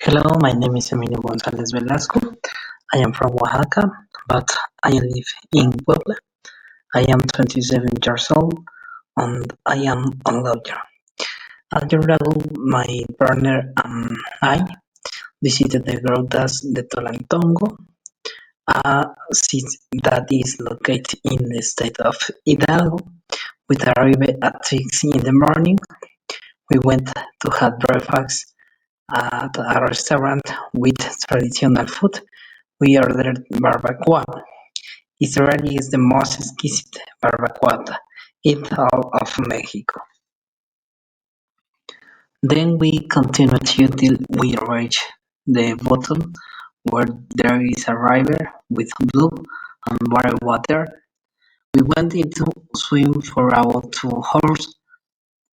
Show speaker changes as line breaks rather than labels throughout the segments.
Hello, my name is Emilio Gonzalez Velasco. I am from Oaxaca, but I live in Puebla. I am 27 years old and I am a lawyer. A year ago, my partner and I visited the Grutas de Tolantongo, a city that is located in the state of Hidalgo. We arrived at 6 in the morning. We went to have breakfast at a restaurant with traditional food. We ordered barbacoa. Israeli is the most exquisite barbacoa in all of Mexico. Then we continued till we reached the bottom where there is a river with blue and white water. We went into swim for about 2 hours.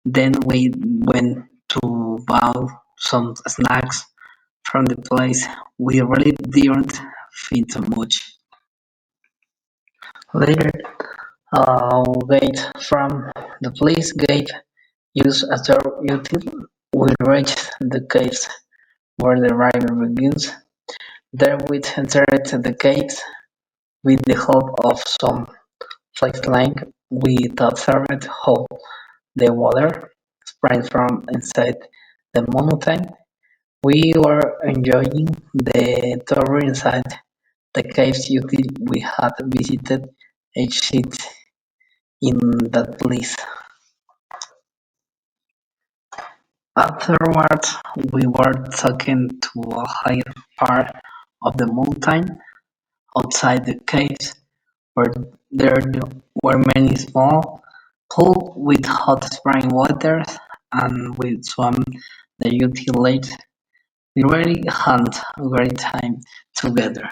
Then we went to buy some snacks from the place. We really didn't feel too much. Later, gate from the police gate used as a utility. We reached the caves where the river begins. There we entered the caves with the help of some flashlight. We observed how the water sprang from inside the mountain. We were enjoying the tour inside the caves until we had visited each seat in that place. Afterwards, we were taken to a higher part of the mountain outside the caves, where there were many small pools with hot spring water, and we swam the utility. We really had a great time together.